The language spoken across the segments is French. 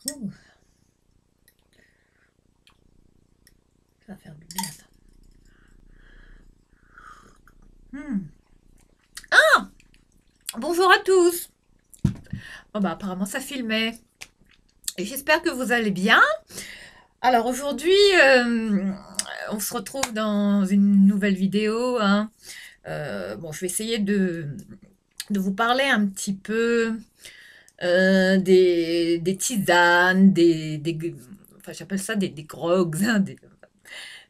Ouh, ça va faire du bien ça. Hmm. Bonjour à tous. Bon bah apparemment ça filmait. Et j'espère que vous allez bien. Alors aujourd'hui, on se retrouve dans une nouvelle vidéo, hein. Bon, je vais essayer de vous parler un petit peu des tisanes, enfin j'appelle ça des grogs, hein,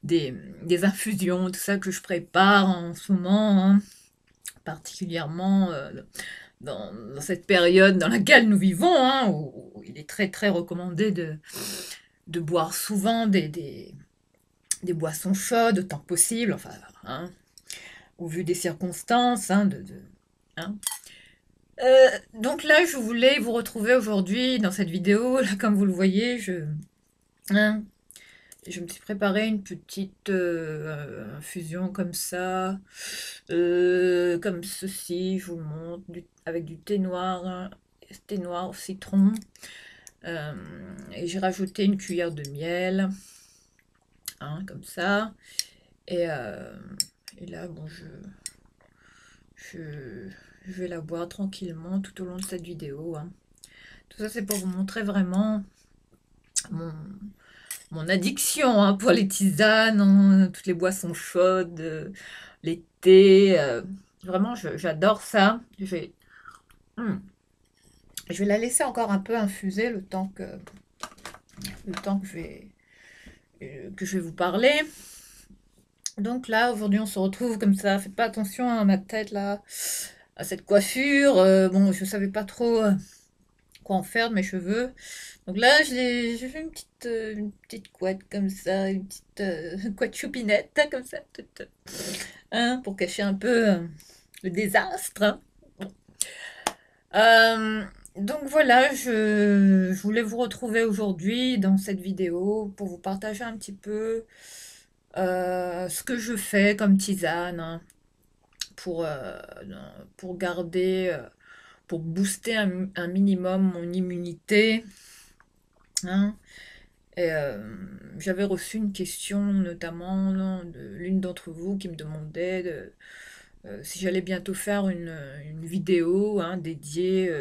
des, des infusions, tout ça que je prépare en ce moment, hein, particulièrement dans cette période dans laquelle nous vivons, hein, où il est très très recommandé de boire souvent des boissons chaudes autant que possible, enfin, hein, au vu des circonstances, hein, hein. Donc là, je voulais vous retrouver aujourd'hui dans cette vidéo. Là, comme vous le voyez, hein, je me suis préparé une petite infusion comme ça, comme ceci. Je vous le montre, avec du thé noir, hein, thé noir au citron. Euh, et j'ai rajouté une cuillère de miel, hein, comme ça. Et, euh, et là, bon, je, je vais la boire tranquillement tout au long de cette vidéo, hein. Tout ça, c'est pour vous montrer vraiment mon, mon addiction, hein, pour les tisanes, hein, toutes les boissons chaudes, les thés. Vraiment, j'adore ça. Hmm, je vais la laisser encore un peu infuser le temps que je vais vous parler. Donc là, aujourd'hui, on se retrouve comme ça. Faites pas attention à ma tête là, à cette coiffure. Bon, je savais pas trop quoi en faire de mes cheveux. Donc là, j'ai fait une petite couette comme ça, une petite couette choupinette, hein, comme ça, hein, pour cacher un peu le désastre, hein. Bon. Euh, donc voilà, je voulais vous retrouver aujourd'hui dans cette vidéo pour vous partager un petit peu ce que je fais comme tisane, hein, pour, euh, pour garder, pour booster un minimum mon immunité, hein. Et j'avais reçu une question notamment non, de l'une d'entre vous qui me demandait si j'allais bientôt faire une vidéo, hein, dédiée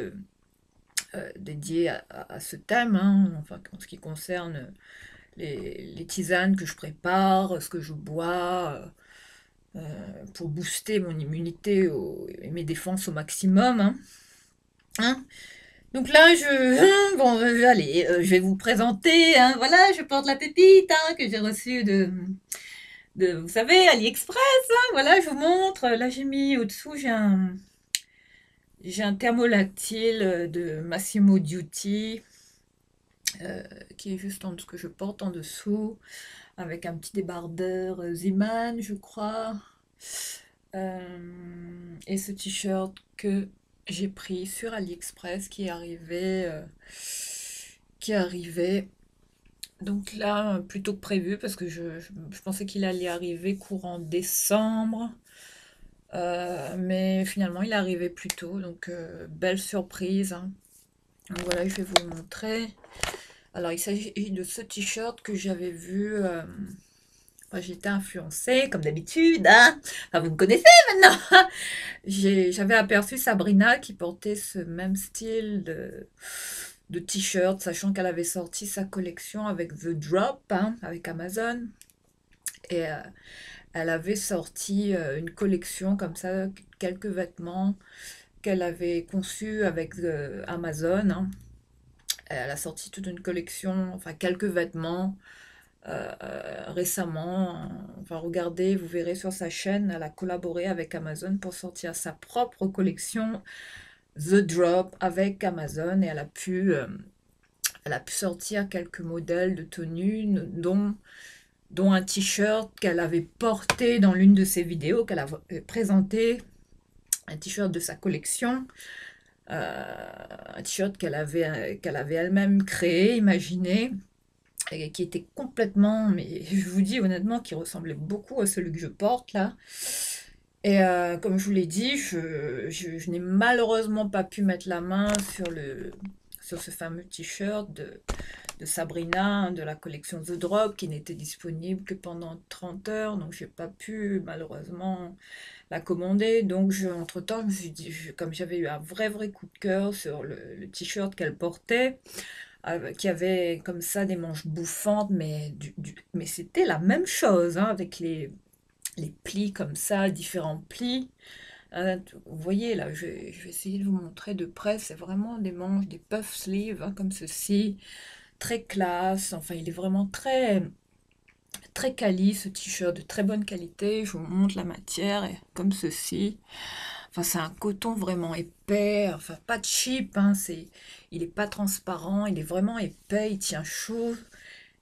à ce thème, hein, enfin en ce qui concerne les tisanes que je prépare, ce que je bois, pour booster mon immunité et mes défenses au maximum, hein. Hein. Donc là, bon, allez, je vais vous présenter, hein, voilà, je porte la pépite, hein, que j'ai reçue vous savez, AliExpress, hein, voilà, je vous montre. Là, j'ai mis au-dessous, j'ai un thermolactyle de Massimo Dutti, qui est juste en ce que je porte en dessous, avec un petit débardeur Ziman, je crois. Et ce t-shirt que j'ai pris sur AliExpress qui est arrivé donc là plutôt que prévu parce que je pensais qu'il allait arriver courant décembre. Mais finalement il est arrivé plus tôt, donc belle surprise, hein. Donc voilà, je vais vous le montrer. Alors il s'agit de ce t-shirt que j'avais vu. Enfin, j'étais influencée comme d'habitude, hein. Enfin, vous me connaissez maintenant. J'avais aperçu Sabrina qui portait ce même style de t-shirt, sachant qu'elle avait sorti sa collection avec The Drop, hein, avec Amazon. Et elle avait sorti une collection comme ça, quelques vêtements qu'elle avait conçus avec Amazon, hein. Elle a sorti toute une collection, enfin quelques vêtements récemment. Enfin, regardez, vous verrez sur sa chaîne, elle a collaboré avec Amazon pour sortir sa propre collection The Drop avec Amazon et elle a pu sortir quelques modèles de tenues, dont un t-shirt qu'elle avait porté dans l'une de ses vidéos, qu'elle a présenté, un t-shirt de sa collection, un t-shirt qu'elle avait elle-même créé, imaginé, et qui était complètement, mais je vous dis honnêtement, qui ressemblait beaucoup à celui que je porte là. Et comme je vous l'ai dit, je n'ai malheureusement pas pu mettre la main sur ce fameux t-shirt de Sabrina, hein, de la collection The Drop, qui n'était disponible que pendant 30 heures, donc j'ai pas pu malheureusement la commander. Donc entre-temps, je me suis dit, comme j'avais eu un vrai coup de cœur sur le t-shirt qu'elle portait, qui avait comme ça des manches bouffantes, mais, mais c'était la même chose, hein, avec les plis comme ça, différents plis. Vous voyez là, je vais essayer de vous montrer de près, c'est vraiment des manches, des puff sleeves, hein, comme ceci, très classe, enfin il est vraiment très quali ce t-shirt, de très bonne qualité, je vous montre la matière, comme ceci. Enfin, c'est un coton vraiment épais, enfin pas cheap, hein, il est pas transparent, il est vraiment épais, il tient chaud,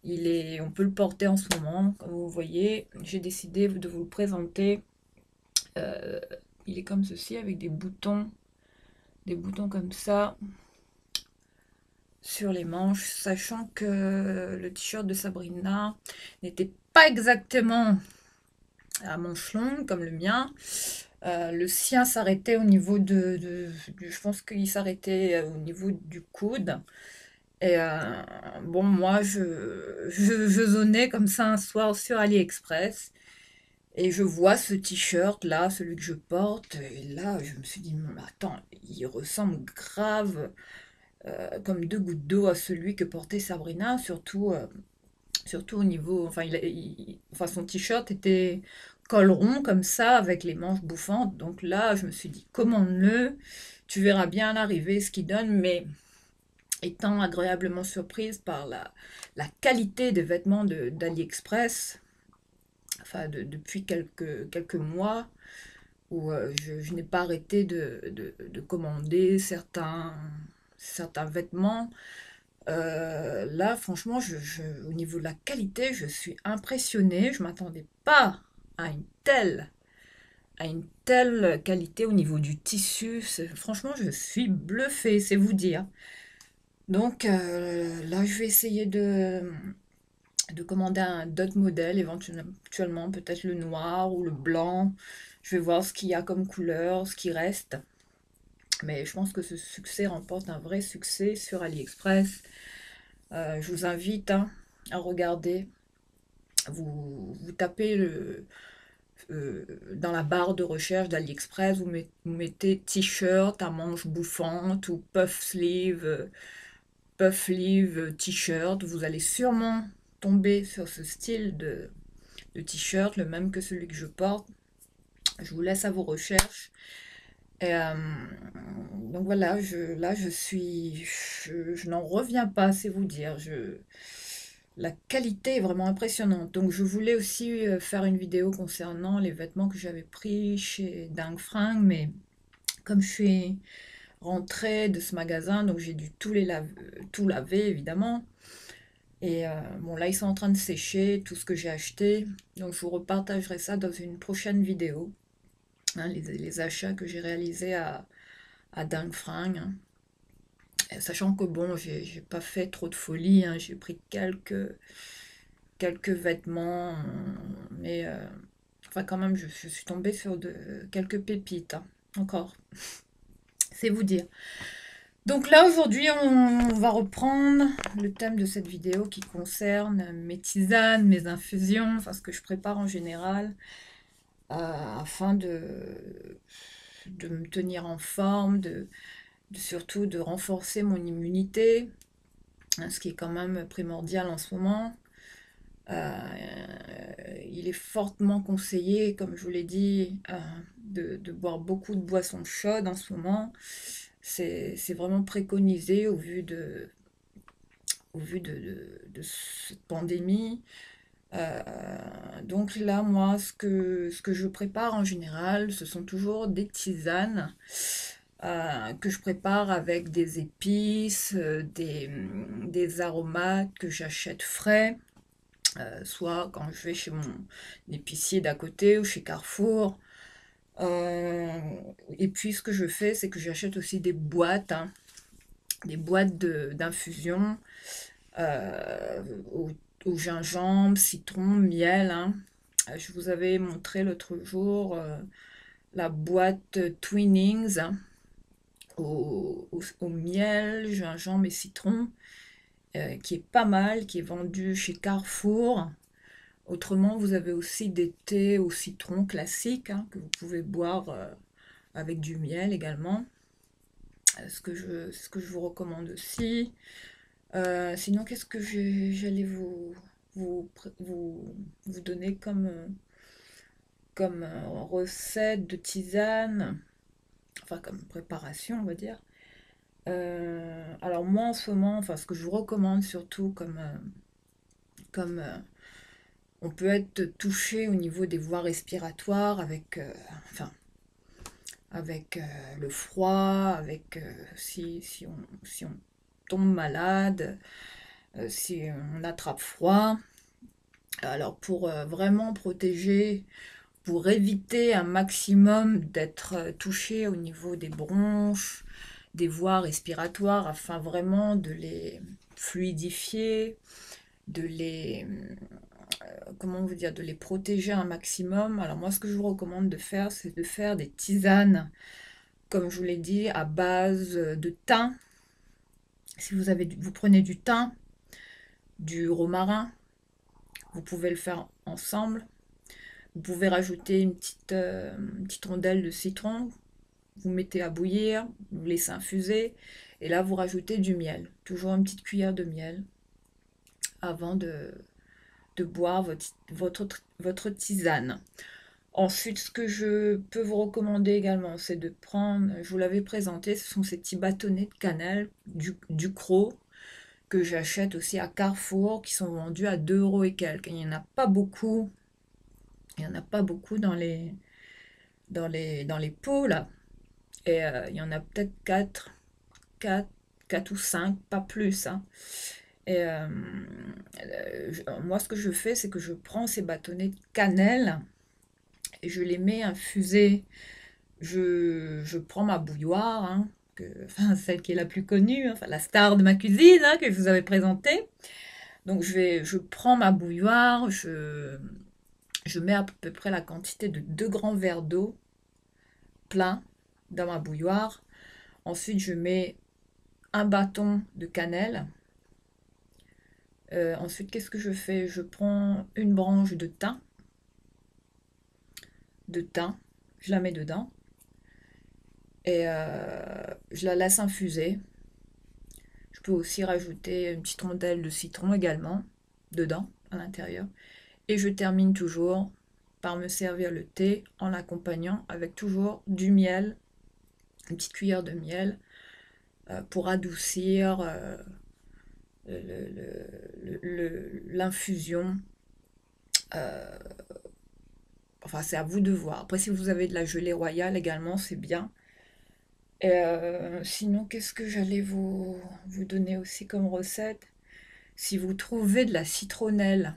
on peut le porter en ce moment, comme vous voyez. J'ai décidé de vous le présenter. Euh, il est comme ceci avec des boutons comme ça sur les manches, sachant que le t-shirt de Sabrina n'était pas exactement à manches longues comme le mien. Le sien s'arrêtait au niveau je pense qu'il s'arrêtait au niveau du coude. Et bon, moi, je zonais comme ça un soir sur AliExpress. Et je vois ce t-shirt là, celui que je porte. Et là, je me suis dit, mais attends, il ressemble grave comme deux gouttes d'eau à celui que portait Sabrina, surtout au niveau. Enfin, enfin son t-shirt était col rond comme ça, avec les manches bouffantes. Donc là, je me suis dit, commande-le, tu verras bien à l'arrivée ce qu'il donne. Mais étant agréablement surprise par la qualité des vêtements d'AliExpress, enfin depuis quelques mois, où je n'ai pas arrêté de commander certains vêtements. Là, franchement, au niveau de la qualité, je suis impressionnée. Je ne m'attendais pas à à une telle qualité au niveau du tissu. Franchement, je suis bluffée, c'est vous dire. Donc là, je vais essayer de commander d'autres modèles, éventuellement peut-être le noir ou le blanc. Je vais voir ce qu'il y a comme couleur, ce qui reste. Mais je pense que ce succès remporte un vrai succès sur AliExpress. Je vous invite, hein, à regarder. Vous tapez dans la barre de recherche d'AliExpress, vous mettez t-shirt à manches bouffantes ou puff sleeve t-shirt. Vous allez sûrement tomber sur ce style de t-shirt, le même que celui que je porte. Je vous laisse à vos recherches. Et, donc voilà, là je n'en reviens pas, c'est vous dire. La qualité est vraiment impressionnante. Donc je voulais aussi faire une vidéo concernant les vêtements que j'avais pris chez Dang Fring, mais comme je suis rentrée de ce magasin, donc j'ai dû tout laver évidemment. Et bon, là ils sont en train de sécher tout ce que j'ai acheté. Donc je vous repartagerai ça dans une prochaine vidéo, hein, les achats que j'ai réalisés à Dang Fring, hein. Sachant que bon, j'ai pas fait trop de folie, hein, j'ai pris quelques vêtements, mais enfin quand même, je suis tombée sur quelques pépites, hein, encore, c'est vous dire. Donc là, aujourd'hui, on va reprendre le thème de cette vidéo qui concerne mes tisanes, mes infusions, enfin ce que je prépare en général, afin de me tenir en forme, surtout de renforcer mon immunité, hein, ce qui est quand même primordial en ce moment. Il est fortement conseillé, comme je vous l'ai dit, de boire beaucoup de boissons chaudes en ce moment. C'est vraiment préconisé au vu de cette pandémie. Euh, donc là, moi, ce que je prépare en général, ce sont toujours des tisanes que je prépare avec des épices, des aromates que j'achète frais, soit quand je vais chez mon épicier d'à côté ou chez Carrefour. Euh, et puis ce que je fais, c'est que j'achète aussi des boîtes, hein, des boîtes d'infusion au, au gingembre, citron, miel, hein. Je vous avais montré l'autre jour la boîte Twinings, hein, au miel, gingembre et citron, qui est pas mal, qui est vendu chez Carrefour. Autrement, vous avez aussi des thés au citron classiques, hein, que vous pouvez boire avec du miel également. Ce que je vous recommande aussi. Sinon, qu'est-ce que j'allais vous, vous donner comme recette de tisane, enfin comme préparation, on va dire. Alors moi en ce moment, enfin ce que je vous recommande surtout comme on peut être touché au niveau des voies respiratoires enfin, avec le froid, avec si on tombe malade, si on attrape froid. Alors pour vraiment protéger, pour éviter un maximum d'être touché au niveau des bronches, des voies respiratoires, afin vraiment de les fluidifier, de les, comment vous dire, de les protéger un maximum. Alors moi, ce que je vous recommande de faire, c'est de faire des tisanes, comme je vous l'ai dit, à base de thym. Si vous prenez du thym, du romarin, vous pouvez le faire ensemble. Vous pouvez rajouter une petite rondelle de citron, vous mettez à bouillir, vous laissez infuser, et là vous rajoutez du miel, toujours une petite cuillère de miel, avant de boire votre tisane. Ensuite, ce que je peux vous recommander également, c'est de prendre, je vous l'avais présenté, ce sont ces petits bâtonnets de cannelle, du cros, que j'achète aussi à Carrefour, qui sont vendus à 2 euros et quelques. Il n'y en a pas beaucoup, il n'y en a pas beaucoup dans les pots là. Et il y en a peut-être 4, 4 ou 5, pas plus, hein. Et moi, ce que je fais, c'est que je prends ces bâtonnets de cannelle et je les mets infusés. Je prends ma bouilloire, hein, enfin, celle qui est la plus connue, hein, enfin, la star de ma cuisine, hein, que je vous avais présentée. Donc, je prends ma bouilloire, je mets à peu près la quantité de 2 grands verres d'eau plein dans ma bouilloire. Ensuite, je mets un bâton de cannelle. Ensuite, qu'est-ce que je fais? Je prends une branche de thym, je la mets dedans et je la laisse infuser. Je peux aussi rajouter une petite rondelle de citron également dedans, à l'intérieur. Et je termine toujours par me servir le thé en l'accompagnant avec toujours du miel, une petite cuillère de miel pour adoucir l'infusion. Enfin, c'est à vous de voir. Après, si vous avez de la gelée royale également, c'est bien. Et sinon, qu'est-ce que j'allais vous donner aussi comme recette? Si vous trouvez de la citronnelle,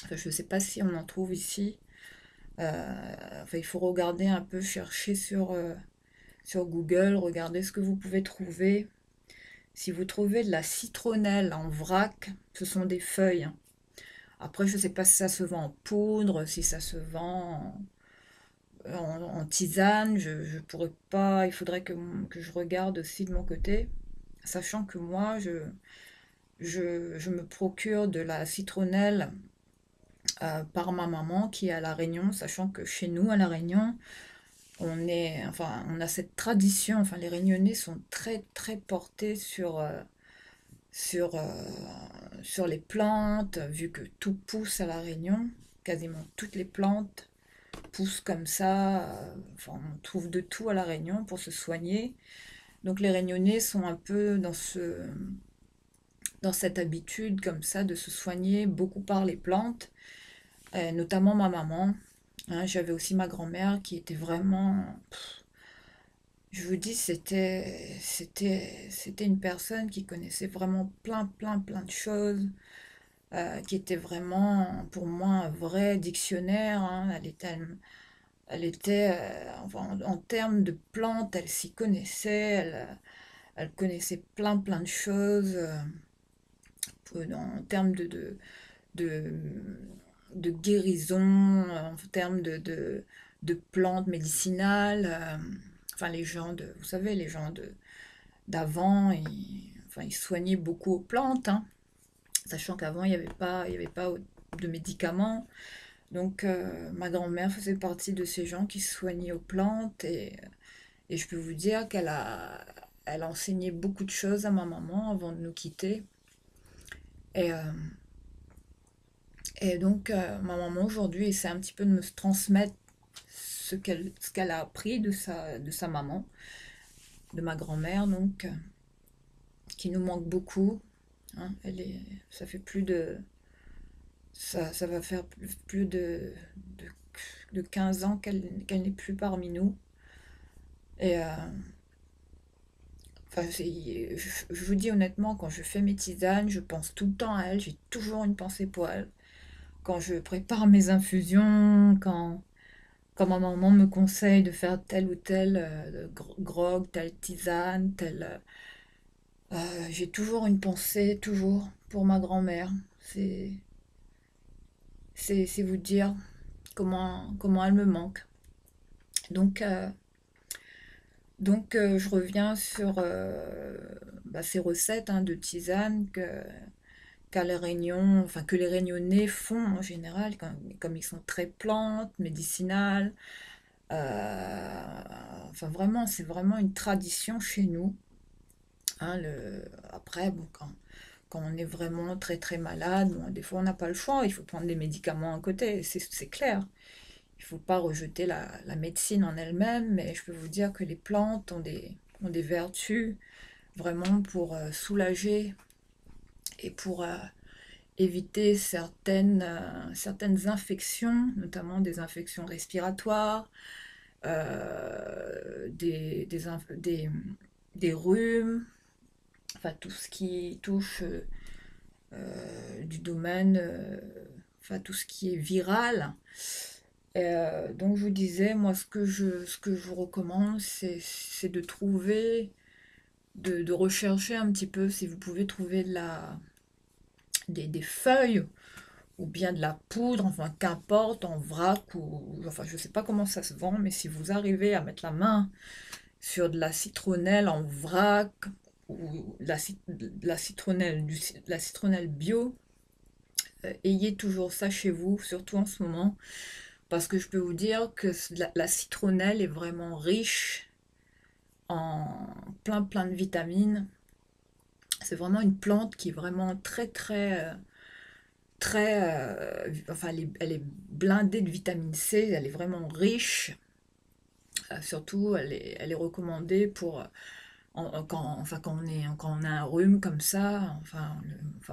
enfin, je ne sais pas si on en trouve ici. Enfin, il faut regarder un peu, chercher sur Google, regarder ce que vous pouvez trouver. Si vous trouvez de la citronnelle en vrac, ce sont des feuilles. Après, je ne sais pas si ça se vend en poudre, si ça se vend en tisane. Je pourrais pas. Il faudrait que je regarde aussi de mon côté. Sachant que moi, je me procure de la citronnelle par ma maman qui est à La Réunion. Sachant que chez nous, à La Réunion, enfin, on a cette tradition. Enfin, les Réunionnais sont très, très portés sur, euh, sur les plantes, vu que tout pousse à La Réunion. Quasiment toutes les plantes poussent comme ça. Enfin, on trouve de tout à La Réunion pour se soigner. Donc les Réunionnais sont un peu dans cette habitude comme ça de se soigner beaucoup par les plantes, notamment ma maman. Hein, j'avais aussi ma grand-mère qui était vraiment, je vous dis, c'était une personne qui connaissait vraiment plein, plein, plein de choses, qui était vraiment pour moi un vrai dictionnaire. Hein. Enfin, en termes de plantes, elle s'y connaissait, elle connaissait plein, plein de choses. En termes de, de guérison, en termes de plantes médicinales. enfin les gens de, vous savez, les gens d'avant, enfin, ils soignaient beaucoup aux plantes, hein, sachant qu'avant, il y avait pas de médicaments. Donc, ma grand-mère faisait partie de ces gens qui se soignaient aux plantes et je peux vous dire elle a enseigné beaucoup de choses à ma maman avant de nous quitter. Et, euh, et donc, ma maman aujourd'hui essaie un petit peu de me transmettre ce qu'elle a appris de sa maman, de ma grand-mère, donc, qui nous manque beaucoup. Hein. Ça fait plus de, ça va faire plus de, de 15 ans qu'elle n'est plus parmi nous. Et enfin, je vous dis honnêtement, quand je fais mes tisanes, je pense tout le temps à elle, j'ai toujours une pensée pour elle. Quand je prépare mes infusions, quand ma maman me conseille de faire tel ou tel grog, telle tisane, j'ai toujours une pensée, toujours, pour ma grand-mère. C'est, c'est vous dire comment elle me manque. Donc, je reviens sur ces recettes, hein, de tisane que les Réunionnais font en général, comme ils sont très plantes, médicinales. Enfin, vraiment, c'est vraiment une tradition chez nous. Hein, après, bon, quand on est vraiment très très malade, bon, des fois on n'a pas le choix, il faut prendre des médicaments à côté, c'est clair. Il ne faut pas rejeter la médecine en elle-même, mais je peux vous dire que les plantes ont des vertus vraiment pour soulager et pour éviter certaines infections, notamment des infections respiratoires, des rhumes, enfin tout ce qui touche du domaine, enfin tout ce qui est viral. Donc je vous disais, moi ce que je vous recommande, c'est de trouver, de rechercher un petit peu si vous pouvez trouver des feuilles ou bien de la poudre, enfin qu'importe, en vrac ou enfin je sais pas comment ça se vend, mais si vous arrivez à mettre la main sur de la citronnelle en vrac ou la citronnelle bio, ayez toujours ça chez vous, surtout en ce moment, parce que je peux vous dire que la citronnelle est vraiment riche en plein de vitamines. C'est vraiment une plante qui est vraiment enfin elle est blindée de vitamine C, elle est vraiment riche. Surtout, elle est recommandée pour quand on a un rhume comme ça. Enfin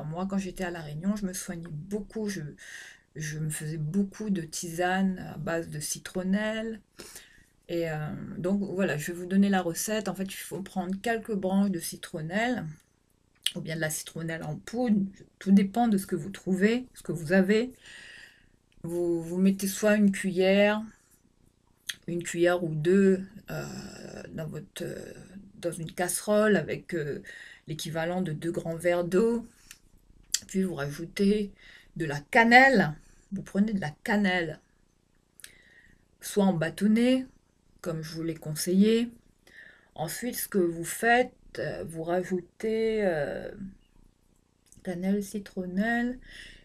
moi, quand j'étais à La Réunion, je me soignais beaucoup. Je me faisais beaucoup de tisanes à base de citronnelle. Et donc voilà, je vais vous donner la recette. En fait, il faut prendre quelques branches de citronnelle ou bien de la citronnelle en poudre. Tout dépend de ce que vous trouvez, ce que vous avez. Vous mettez soit une cuillère ou deux dans une casserole avec l'équivalent de 2 grands verres d'eau. Puis vous rajoutez de la cannelle. Vous prenez de la cannelle, soit en bâtonnet, comme je vous l'ai conseillé. Ensuite, ce que vous faites, vous rajoutez cannelle, citronnelle.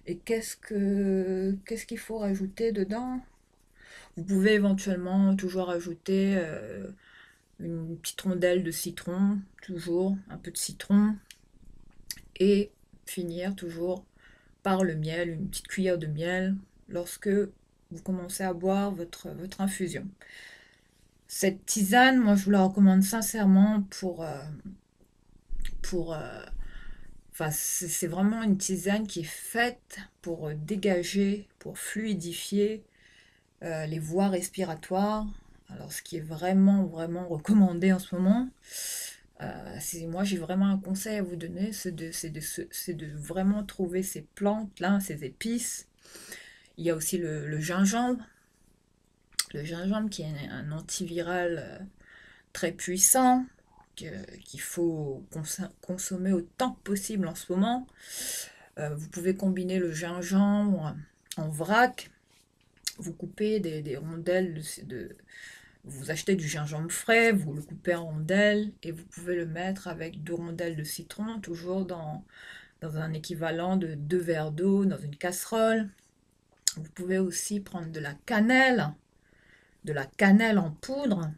Et qu'est-ce qu'il faut rajouter dedans? Vous pouvez éventuellement toujours ajouter une petite rondelle de citron, toujours un peu de citron, et finir toujours par le miel, une petite cuillère de miel, lorsque vous commencez à boire votre infusion. Cette tisane, moi je vous la recommande sincèrement pour enfin, c'est vraiment une tisane qui est faite pour dégager, pour fluidifier les voies respiratoires. Alors, ce qui est vraiment recommandé en ce moment, moi j'ai vraiment un conseil à vous donner, c'est de vraiment trouver ces plantes-là, ces épices. Il y a aussi le gingembre qui est un antiviral très puissant, qu'il faut consommer autant que possible en ce moment. Vous pouvez combiner le gingembre en vrac, vous coupez des rondelles Vous achetez du gingembre frais, vous le coupez en rondelles et vous pouvez le mettre avec 2 rondelles de citron, toujours dans un équivalent de 2 verres d'eau, dans une casserole. Vous pouvez aussi prendre de la cannelle en poudre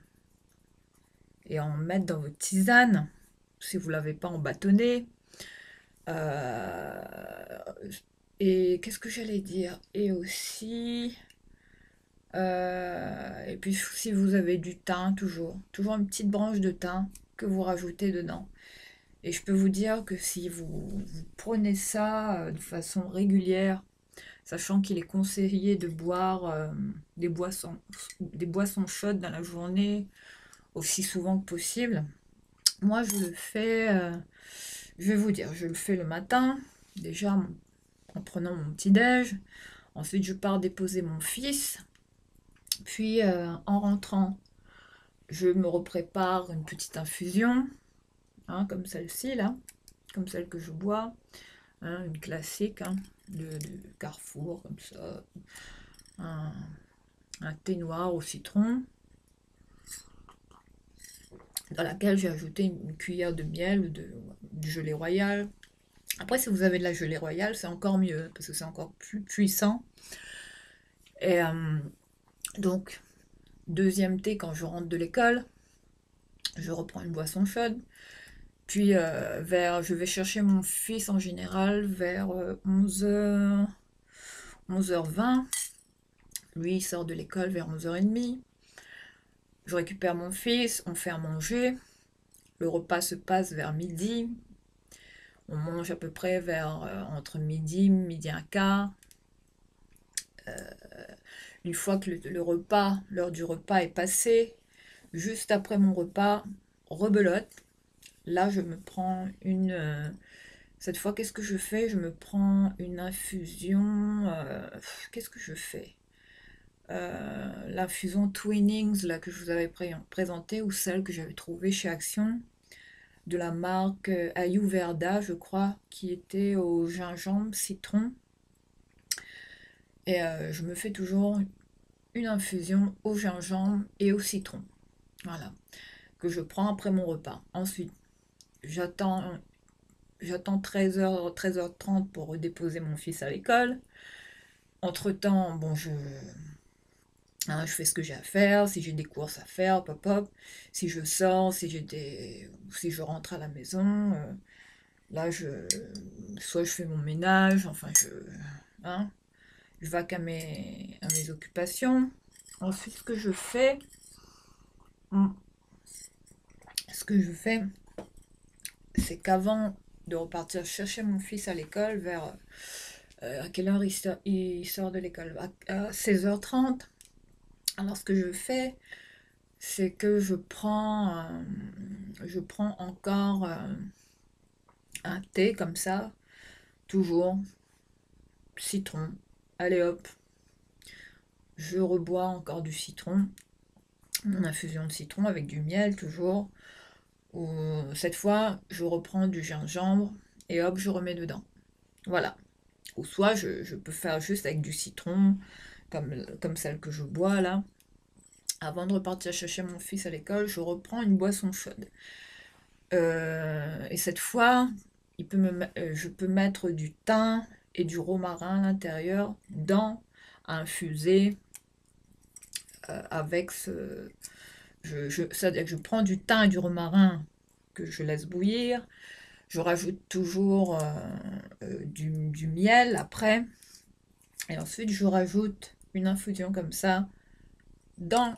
et en mettre dans votre tisane, si vous ne l'avez pas en bâtonnet. Euh, et qu'est-ce que j'allais dire? Et aussi, et puis si vous avez du thym, toujours une petite branche de thym que vous rajoutez dedans. Et je peux vous dire que si vous prenez ça de façon régulière, sachant qu'il est conseillé de boire des boissons chaudes dans la journée aussi souvent que possible. Moi, je vais vous dire, je le fais le matin, déjà en prenant mon petit-déj. Ensuite, je pars déposer mon fils. Puis, en rentrant, je me reprépare une petite infusion, hein, comme celle-ci, là, comme celle que je bois, hein, une classique, hein, de Carrefour, comme ça, un, un thé noir au citron, dans laquelle j'ai ajouté une cuillère de miel ou du gelée royale. Après, si vous avez de la gelée royale, c'est encore mieux, parce que c'est encore plus puissant. Et donc, deuxième thé quand je rentre de l'école, je reprends une boisson chaude. Puis, je vais chercher mon fils en général vers 11h, 11h20. Lui, il sort de l'école vers 11h30. Je récupère mon fils, on fait à manger. Le repas se passe vers midi. On mange à peu près vers entre midi, midi un quart. Une fois que l'heure du repas est passée, juste après mon repas, rebelote. Là, je me prends cette fois, qu'est-ce que je fais? Je me prends une infusion. Qu'est-ce que je fais? L'infusion Twinings là, que je vous avais présentée, ou celle que j'avais trouvée chez Action, de la marque Ayurveda, je crois, qui était au gingembre, citron. Et je me fais toujours une infusion au gingembre et au citron. Voilà, que je prends après mon repas. Ensuite, j'attends 13h, 13h30 pour déposer mon fils à l'école. Entre-temps, bon, je fais ce que j'ai à faire, si j'ai des courses à faire, pop pop. Si je sors, si je rentre à la maison, là, soit je fais mon ménage, enfin, hein, je vaque à mes occupations. Ensuite, hmm, ce que je fais, c'est qu'avant de repartir chercher mon fils à l'école, à quelle heure il sort de l'école? À 16h30. Alors, ce que je fais, c'est que je prends encore un thé comme ça, toujours, citron. Allez hop, je rebois encore du citron, mon infusion de citron avec du miel toujours. Ou, cette fois, je reprends du gingembre et hop, je remets dedans. Voilà. Ou soit je peux faire juste avec du citron, comme celle que je bois là. Avant de repartir chercher mon fils à l'école, je reprends une boisson chaude. Et cette fois, je peux mettre du thym et du romarin à l'intérieur à infuser avec c'est-à-dire que je prends du thym et du romarin que je laisse bouillir. Je rajoute toujours du miel après. Et ensuite, je rajoute une infusion comme ça dans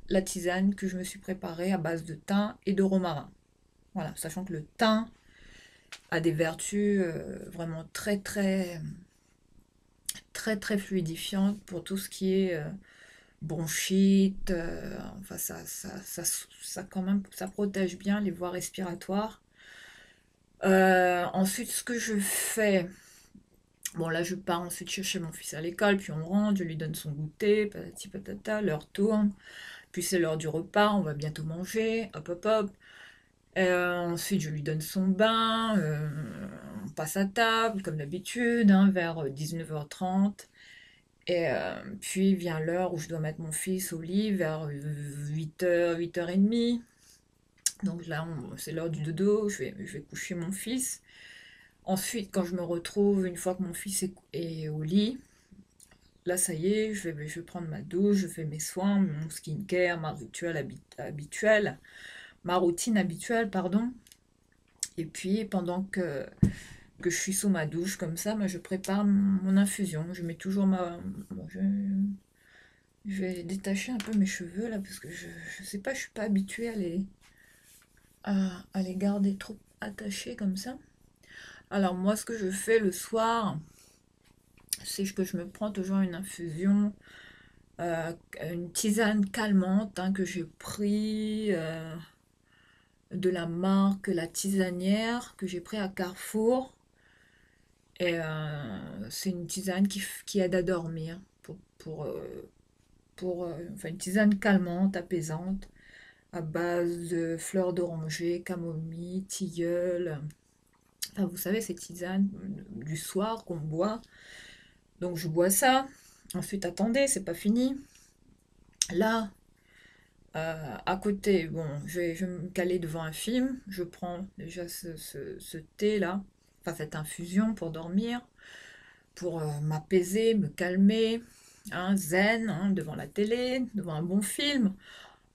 la tisane que je me suis préparée à base de thym et de romarin. Voilà, sachant que le thym a des vertus vraiment très très très très fluidifiantes pour tout ce qui est bronchite. Enfin, ça quand même, ça protège bien les voies respiratoires. Ensuite, ce que je fais, bon là je pars ensuite chercher mon fils à l'école, puis on rentre, je lui donne son goûter, patati patata, l'heure tourne, puis c'est l'heure du repas, on va bientôt manger, hop hop hop. Ensuite, je lui donne son bain, on passe à table, comme d'habitude, hein, vers 19h30. Et puis vient l'heure où je dois mettre mon fils au lit vers 8h, 8h30. Donc là, c'est l'heure du dodo, je vais coucher mon fils. Ensuite, quand je me retrouve, une fois que mon fils est au lit, là, ça y est, je vais prendre ma douche, je fais mes soins, mon skincare, habituelle, ma routine habituelle, pardon. Et puis, pendant que je suis sous ma douche, comme ça, moi, je prépare mon infusion. Je mets toujours bon, je vais détacher un peu mes cheveux, là, parce que je sais pas, je suis pas habituée à les garder trop attachés comme ça. Alors, moi, ce que je fais le soir, c'est que je me prends toujours une infusion, une tisane calmante hein, que j'ai pris de la marque La Tisanière que j'ai pris à Carrefour. Et c'est une tisane qui aide à dormir enfin une tisane calmante, apaisante, à base de fleurs d'oranger, camomille, tilleul. Enfin, vous savez, ces tisanes du soir qu'on boit. Donc je bois ça. Ensuite, attendez, c'est pas fini. Là, à côté, bon, je vais me caler devant un film. Je prends déjà ce thé-là, enfin cette infusion pour dormir, pour m'apaiser, me calmer, hein, zen, hein, devant la télé, devant un bon film.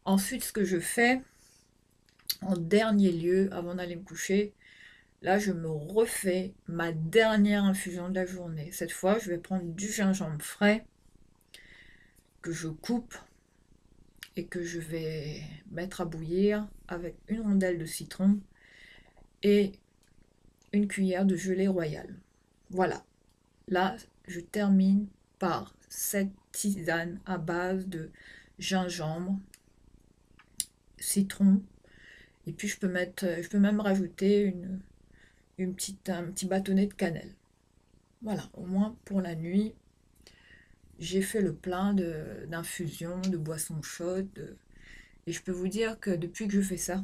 Ensuite, ce que je fais, en dernier lieu, avant d'aller me coucher, là, je me refais ma dernière infusion de la journée. Cette fois, je vais prendre du gingembre frais que je coupe et que je vais mettre à bouillir avec une rondelle de citron et une cuillère de gelée royale. Voilà. Là, je termine par cette tisane à base de gingembre, citron, et puis je peux même rajouter un petit bâtonnet de cannelle. Voilà, au moins pour la nuit, j'ai fait le plein d'infusions, de boissons chaudes. Et je peux vous dire que depuis que je fais ça,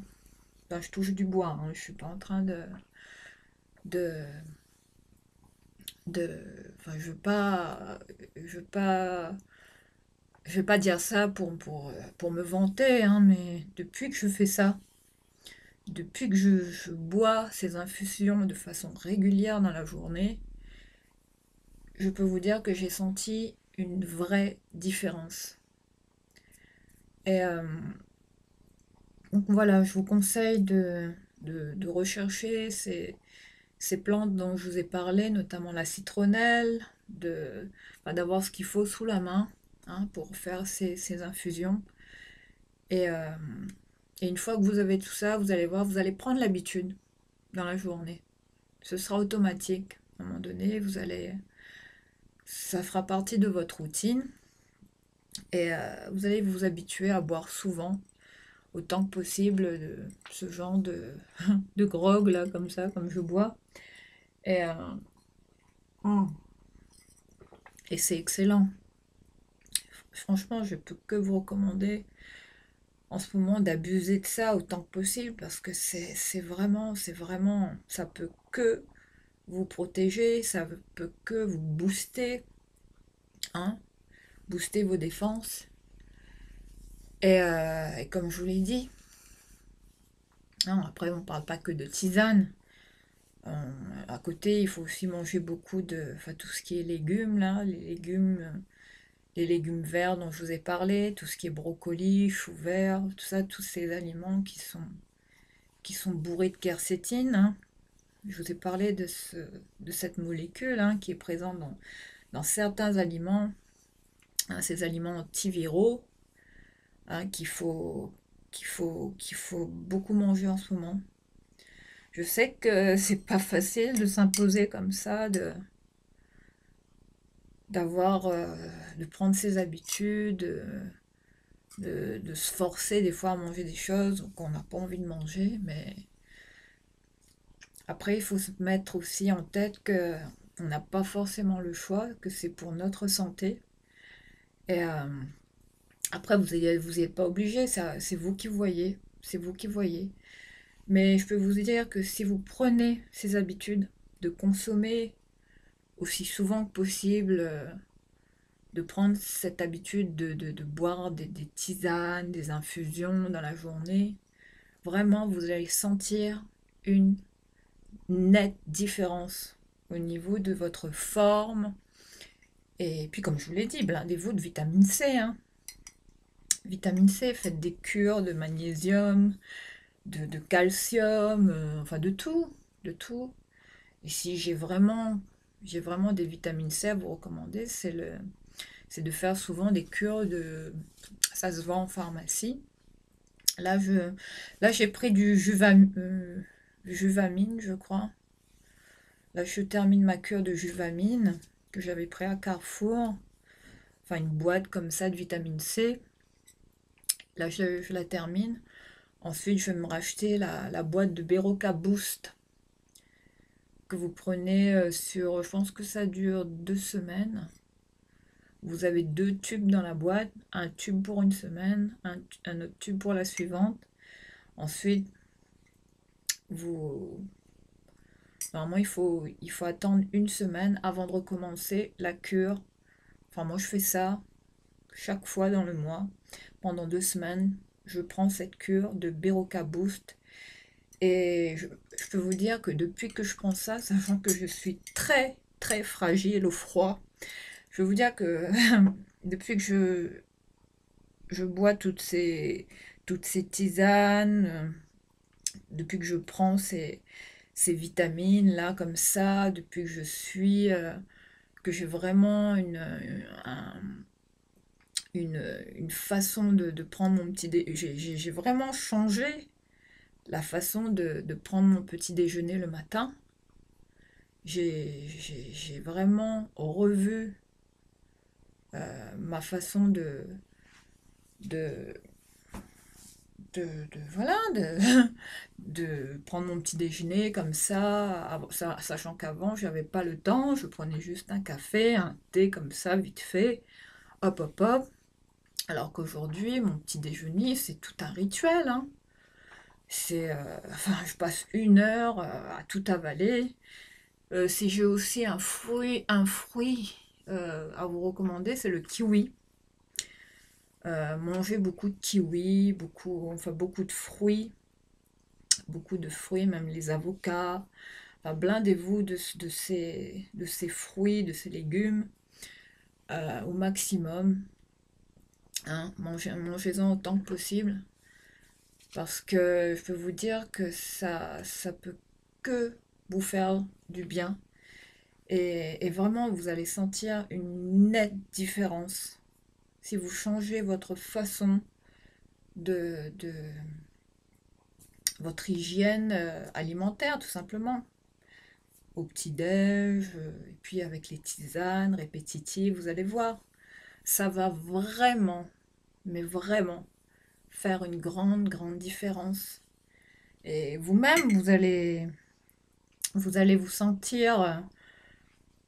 ben, je touche du bois. Hein, je suis pas en train de, de, enfin, je veux pas dire ça pour me vanter, hein, mais depuis que je fais ça, depuis que je bois ces infusions de façon régulière dans la journée, je peux vous dire que j'ai senti une vraie différence. Et donc voilà, je vous conseille de rechercher ces plantes dont je vous ai parlé, notamment la citronnelle, enfin, d'avoir ce qu'il faut sous la main hein, pour faire ces infusions. Et, euh, et une fois que vous avez tout ça, vous allez voir, vous allez prendre l'habitude dans la journée. Ce sera automatique. À un moment donné, ça fera partie de votre routine et vous allez vous habituer à boire souvent, autant que possible, ce genre de grog là, comme ça, comme je bois. Et, mm. Et c'est excellent. Franchement, je peux que vous recommander en ce moment d'abuser de ça autant que possible parce que c'est vraiment, ça peut que vous protéger, ça peut que vous booster, hein, booster vos défenses. Et comme je vous l'ai dit, hein, après on ne parle pas que de tisane. À côté, il faut aussi manger beaucoup enfin, tout ce qui est légumes, là, les légumes verts dont je vous ai parlé, tout ce qui est brocoli, chou vert, tout ça, tous ces aliments qui sont bourrés de quercétine. Hein. Je vous ai parlé de cette molécule hein, qui est présente dans certains aliments, hein, ces aliments antiviraux hein, qu'il faut beaucoup manger en ce moment. Je sais que c'est pas facile de s'imposer comme ça, de prendre ses habitudes, de se forcer des fois à manger des choses qu'on n'a pas envie de manger, mais après il faut se mettre aussi en tête que on n'a pas forcément le choix, que c'est pour notre santé. Et après vous êtes pas obligé, c'est vous qui voyez, c'est vous qui voyez. Mais je peux vous dire que si vous prenez ces habitudes de consommer aussi souvent que possible de prendre cette habitude de boire des tisanes, des infusions dans la journée, vraiment, vous allez sentir une nette différence au niveau de votre forme. Et puis, comme je vous l'ai dit, blindez-vous de vitamine C. Hein. Vitamine C, faites des cures de magnésium, de calcium, enfin de tout, de tout. Et si j'ai vraiment des vitamines C à vous recommander, c'est de faire souvent des cures ça se vend en pharmacie. Là, j'ai pris du Juvamine, je crois. Là, je termine ma cure de Juvamine que j'avais pris à Carrefour. Enfin, une boîte comme ça de vitamine C. Là, je la termine. Ensuite, je vais me racheter la boîte de Beroca Boost que vous prenez je pense que ça dure 2 semaines. Vous avez 2 tubes dans la boîte, un tube pour une semaine, un autre tube pour la suivante. Ensuite, normalement, il faut attendre une semaine avant de recommencer la cure. Enfin, moi, je fais ça chaque fois dans le mois. Pendant 2 semaines, je prends cette cure de Beroca Boost. Et je peux vous dire que depuis que je prends ça, sachant que je suis très, très fragile au froid, je peux vous dire que depuis que je bois toutes ces tisanes, depuis que je prends ces vitamines là comme ça, depuis que que j'ai vraiment une façon de prendre mon petit déjeuner. J'ai vraiment changé la façon de prendre mon petit déjeuner le matin. J'ai vraiment revu ma façon de, voilà, de prendre mon petit déjeuner comme ça, sachant qu'avant, j'avais pas le temps, je prenais juste un café, un thé comme ça, vite fait, hop, hop, hop. Alors qu'aujourd'hui, mon petit déjeuner, c'est tout un rituel, hein. Enfin, je passe 1 heure à tout avaler. Si j'ai aussi un fruit à vous recommander, c'est le kiwi. Mangez beaucoup de kiwi, beaucoup de fruits, même les avocats. Enfin, blindez-vous de ces fruits, de ces légumes au maximum. Hein. Mangez-en autant que possible. Parce que je peux vous dire que ça peut que vous faire du bien. Et vraiment, vous allez sentir une nette différence si vous changez votre façon de votre hygiène alimentaire, tout simplement. Au petit-déj, et puis avec les tisanes répétitives, vous allez voir. Ça va vraiment, mais vraiment, faire une grande, grande différence. Et vous-même, vous allez vous sentir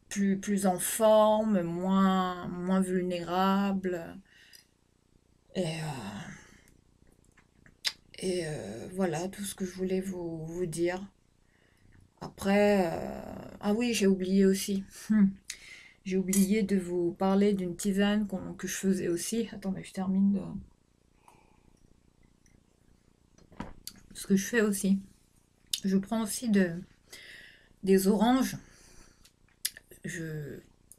plus en forme, moins vulnérable. Et, voilà tout ce que je voulais vous dire. Après, ah oui, j'ai oublié aussi. J'ai oublié de vous parler d'une tisane que je faisais aussi. Attendez, je termine ce que je fais aussi. Je prends aussi des oranges.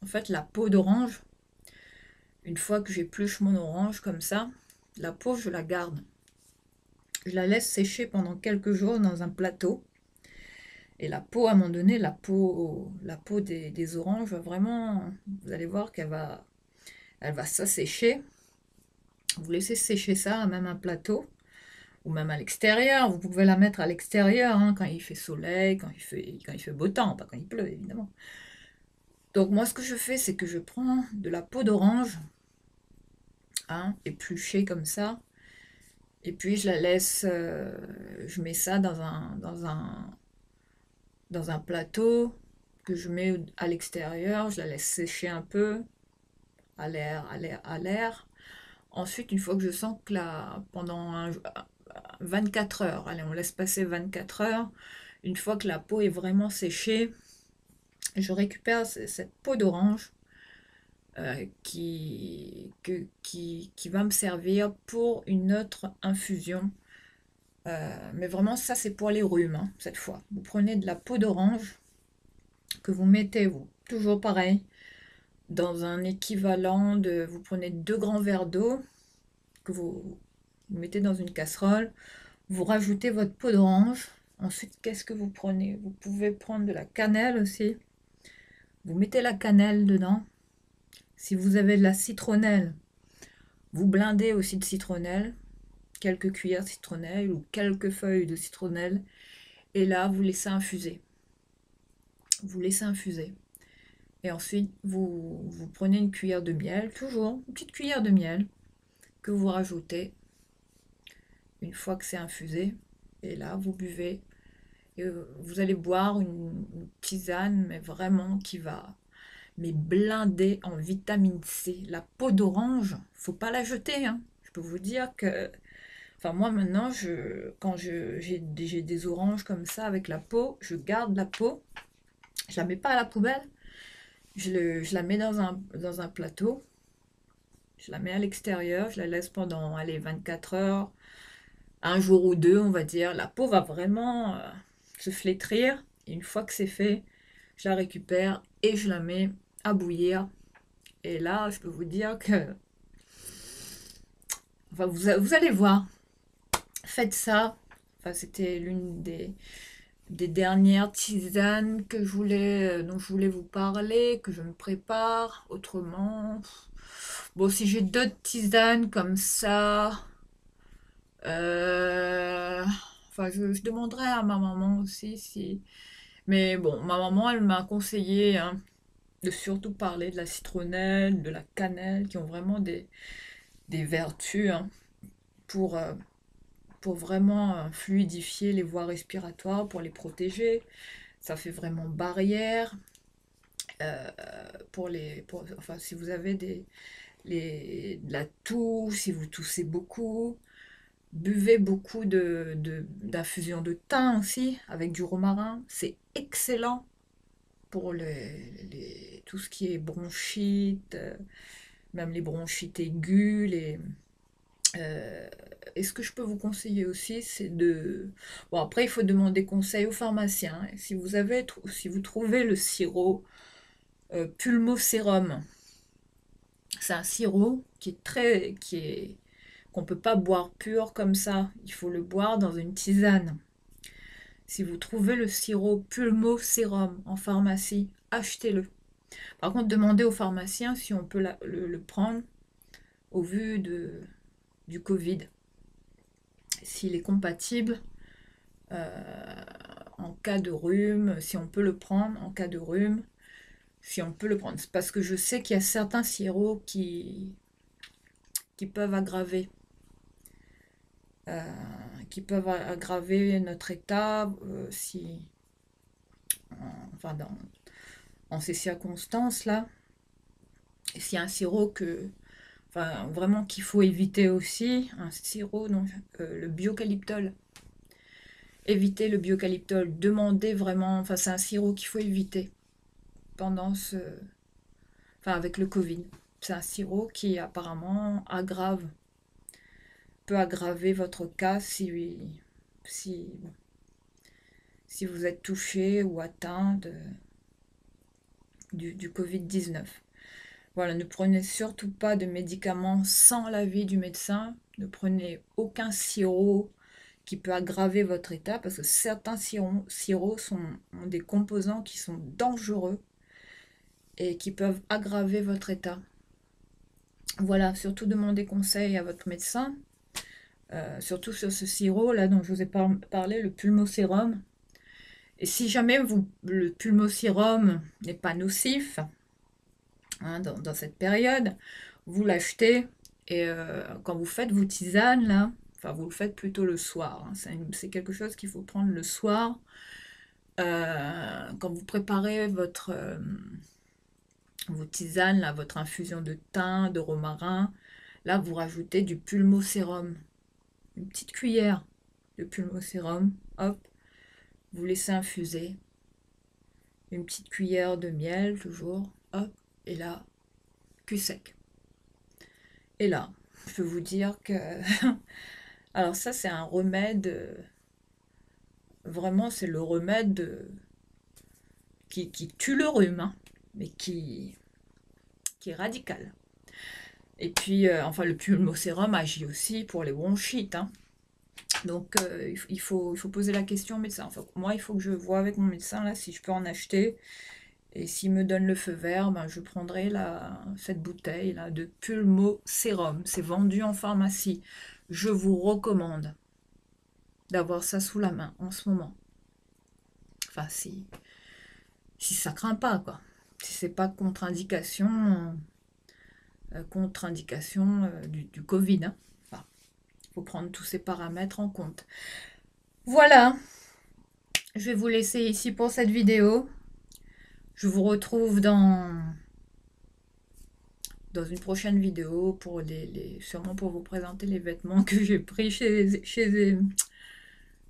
En fait, la peau d'orange, une fois que j'épluche mon orange comme ça, la peau, je la garde. Je la laisse sécher pendant quelques jours dans un plateau. Et la peau, à un moment donné, la peau des oranges, vraiment, vous allez voir elle va s'assécher. Vous laissez sécher ça, même un plateau, ou même à l'extérieur. Vous pouvez la mettre à l'extérieur, hein, quand il fait soleil, quand il fait beau temps, pas quand il pleut, évidemment. Donc moi, ce que je fais, c'est que je prends de la peau d'orange, hein, épluchée comme ça, et puis je la laisse, je mets ça dans un plateau que je mets à l'extérieur, je la laisse sécher un peu, à l'air. Ensuite, une fois que je sens que pendant 24 heures, allez, on laisse passer 24 heures, une fois que la peau est vraiment séchée, je récupère cette peau d'orange, qui va me servir pour une autre infusion. Mais vraiment, ça, c'est pour les rhumes, hein, cette fois. Vous prenez de la peau d'orange que vous mettez, vous, toujours pareil, dans un équivalent de... Vous prenez 2 grands verres d'eau que vous mettez dans une casserole. Vous rajoutez votre peau d'orange. Ensuite, qu'est-ce que vous prenez? Vous pouvez prendre de la cannelle aussi. Vous mettez la cannelle dedans. Si vous avez de la citronnelle, vous blindez aussi de citronnelle, quelques cuillères de citronnelle ou quelques feuilles de citronnelle. Et là, vous laissez infuser. Vous laissez infuser. Et ensuite, vous prenez une cuillère de miel, toujours une petite cuillère de miel, que vous rajoutez une fois que c'est infusé. Et là, vous buvez. Et vous allez boire une tisane, mais vraiment qui va mais blindée en vitamine C. La peau d'orange, faut pas la jeter, hein. Je peux vous dire que, enfin moi maintenant, quand j'ai des oranges comme ça avec la peau, je garde la peau, je la mets pas à la poubelle, je la mets dans un plateau, je la mets à l'extérieur, je la laisse pendant, allez, 24 heures, un jour ou deux, on va dire. La peau va vraiment se flétrir. Et une fois que c'est fait, je la récupère et je la mets à bouillir. Et là, je peux vous dire que... Enfin, vous allez voir. Faites ça. Enfin, c'était l'une des dernières tisanes dont je voulais vous parler, que je me prépare. Autrement... Bon, si j'ai d'autres tisanes comme ça... Enfin, je demanderai à ma maman aussi si... Mais bon, ma maman, elle m'a conseillé, hein, de surtout parler de la citronnelle, de la cannelle, qui ont vraiment des vertus, hein, pour, euh, pour vraiment fluidifier les voies respiratoires, pour les protéger. Ça fait vraiment barrière. euh, enfin, si vous avez de la toux, si vous toussez beaucoup, buvez beaucoup d'infusion de thym aussi, avec du romarin. C'est excellent pour tout ce qui est bronchite, même les bronchites aiguës. Euh, et ce que je peux vous conseiller aussi, c'est de... Bon, après, il faut demander conseil au pharmacien, hein. Si vous trouvez le sirop pulmocérum, c'est un sirop qu'on peut pas boire pur comme ça. Il faut le boire dans une tisane. Si vous trouvez le sirop pulmocérum en pharmacie, achetez-le. Par contre, demandez au pharmacien si on peut le prendre au vu du Covid. S'il est compatible en cas de rhume, si on peut le prendre en cas de rhume, si on peut le prendre. C'est parce que je sais qu'il y a certains sirops qui peuvent aggraver. euh, qui peuvent aggraver notre état si, enfin en ces circonstances-là. Et s'il y a un sirop enfin, vraiment qu'il faut éviter aussi, un sirop, donc, le biocalyptol. Évitez le biocalyptol, demandez vraiment, enfin c'est un sirop qu'il faut éviter pendant enfin avec le Covid. C'est un sirop qui apparemment peut aggraver votre cas si, si vous êtes touché ou atteint du Covid-19. Voilà, ne prenez surtout pas de médicaments sans l'avis du médecin. Ne prenez aucun sirop qui peut aggraver votre état parce que certains sirops ont des composants qui sont dangereux et qui peuvent aggraver votre état. Voilà, surtout demandez conseil à votre médecin, surtout sur ce sirop là dont je vous ai parlé, le pulmocérum. Et si jamais le pulmocérum n'est pas nocif, hein, dans cette période, vous l'achetez et quand vous faites vos tisanes là, enfin vous le faites plutôt le soir, hein, c'est quelque chose qu'il faut prendre le soir. Quand vous préparez vos tisanes, là, votre infusion de thym, de romarin, là vous rajoutez du pulmocérum, une petite cuillère de pulmocérum, hop, vous laissez infuser, une petite cuillère de miel toujours, hop, et là, plus sec. Et là, je peux vous dire que... Alors ça, c'est un remède... Vraiment, c'est le remède qui tue le rhume, hein, mais qui est radical. Et puis, enfin, le pulmosérum agit aussi pour les bronchites, hein. Donc, il faut poser la question au médecin. Enfin, moi, il faut que je vois avec mon médecin là si je peux en acheter. Et s'il me donne le feu vert, ben, je prendrai cette bouteille là de pulmosérum. C'est vendu en pharmacie. Je vous recommande d'avoir ça sous la main en ce moment. Enfin, si ça craint pas, quoi. Si c'est pas contre-indication du Covid, hein. Enfin, il faut prendre tous ces paramètres en compte. Voilà, je vais vous laisser ici pour cette vidéo. Je vous retrouve dans une prochaine vidéo pour sûrement pour vous présenter les vêtements que j'ai pris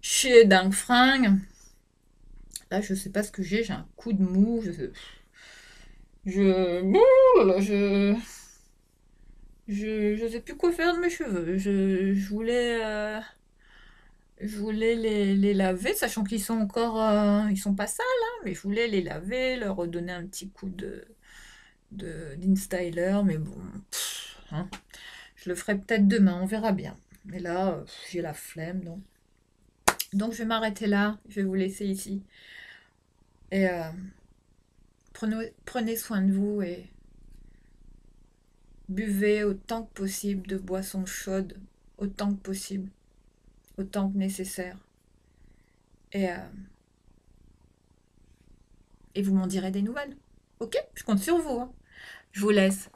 chez Dingue Fringue. Là, je sais pas ce que j'ai un coup de mou. Je sais plus quoi faire de mes cheveux. Je voulais les laver, sachant qu'ils sont encore, ils sont pas sales, hein, mais je voulais les laver, leur redonner un petit coup d'InStyler, mais bon, hein, je le ferai peut-être demain, on verra bien. Mais là, j'ai la flemme, donc je vais m'arrêter là, je vais vous laisser ici. Et prenez soin de vous et buvez autant que possible de boissons chaudes, autant que possible, autant que nécessaire. Et vous m'en direz des nouvelles. Ok? Je compte sur vous, hein. Je vous laisse.